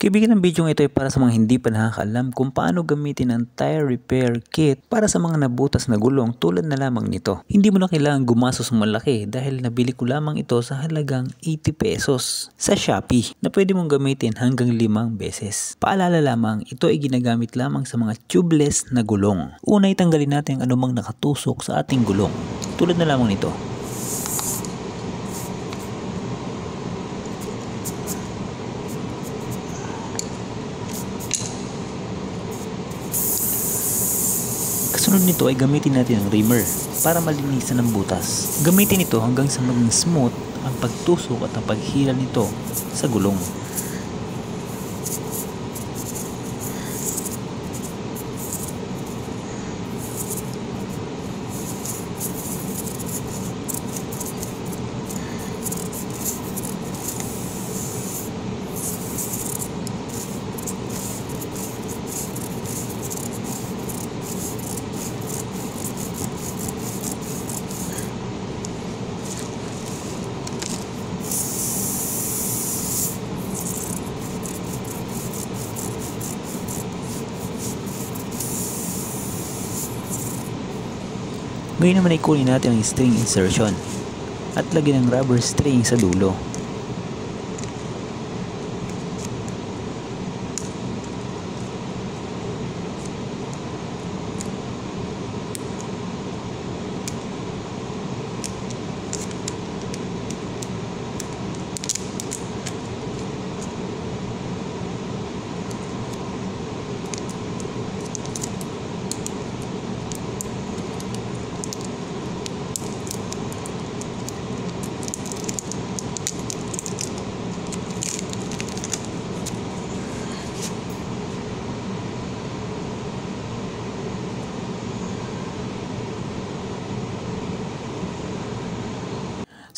Kaibigan, ng video ito ay para sa mga hindi pa nakakaalam kung paano gamitin ang tire repair kit para sa mga nabutas na gulong tulad na lamang nito. Hindi mo na kailangan gumastos ng malaki dahil nabili ko lamang ito sa halagang 80 pesos sa Shopee na pwede mong gamitin hanggang 5 beses. Paalala lamang, ito ay ginagamit lamang sa mga tubeless na gulong. Una, itanggalin natin ang anumang nakatusok sa ating gulong tulad na lamang nito. Kasunod nito ay gamitin natin ang reamer para malinisan ang butas. Gamitin ito hanggang sa maging smooth ang pagtusok at ang paghila nito sa gulong. Ngayon naman ay kunin natin ang string insertion at lagyan ng rubber string sa dulo.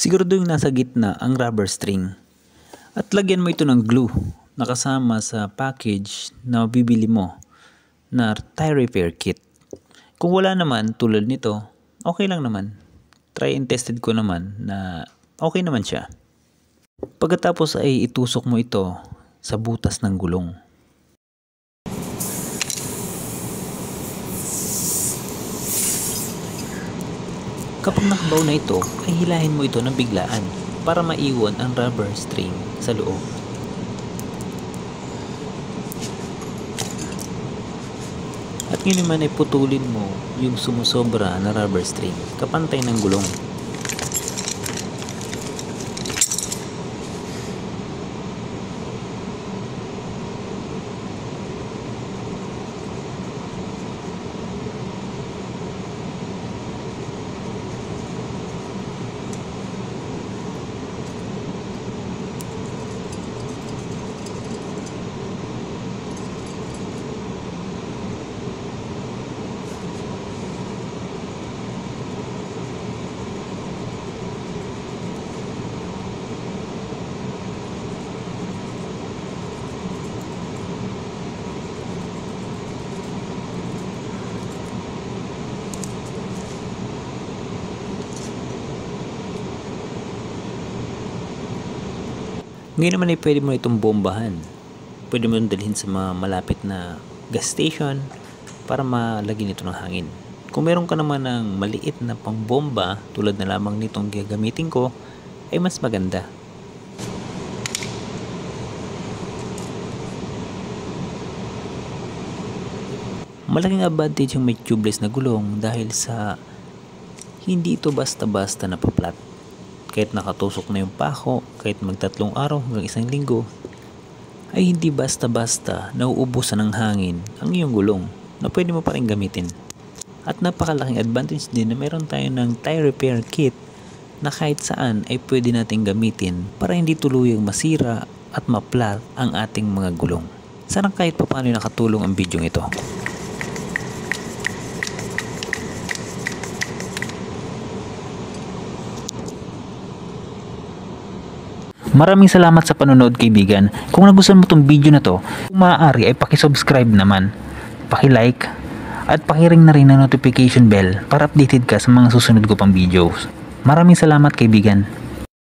Siguraduhin nasa gitna ang rubber string at lagyan mo ito ng glue na kasama sa package na bibili mo na tire repair kit. Kung wala naman tulad nito, okay lang naman. Try and tested ko naman na okay naman siya. Pagkatapos ay itusok mo ito sa butas ng gulong. Kapag nakabaw na ito, ay hilahin mo ito ng biglaan para maiwan ang rubber string sa loob. At yun naman ay putulin mo yung sumusobra na rubber string kapantay ng gulong. Ngayon naman ay pwede mo itong bombahan. Pwede mo dalhin sa mga malapit na gas station para malagyan ito ng hangin. Kung meron ka naman ng maliit na pangbomba tulad na lamang nitong gagamitin ko, ay mas maganda. Malaking advantage yung may tubeless na gulong dahil sa hindi ito basta-basta napaplat. Kahit nakatusok na yung pako, kahit magtatlong araw hanggang 1 linggo, ay hindi basta-basta nauubusan ng hangin ang iyong gulong na pwede mo pa rin gamitin. At napakalaking advantage din na meron tayo ng tire repair kit na kahit saan ay pwede natin gamitin para hindi tuluyang masira at maplat ang ating mga gulong. Sana kahit paano nakatulong ang video ito. Maraming salamat sa panonood, kaibigan. Kung nagustuhan mo tong video na to, kung maaari ay paki-subscribe naman, paki-like, at paki-ring na rin ang notification bell para updated ka sa mga susunod ko pang videos. Maraming salamat, kaibigan.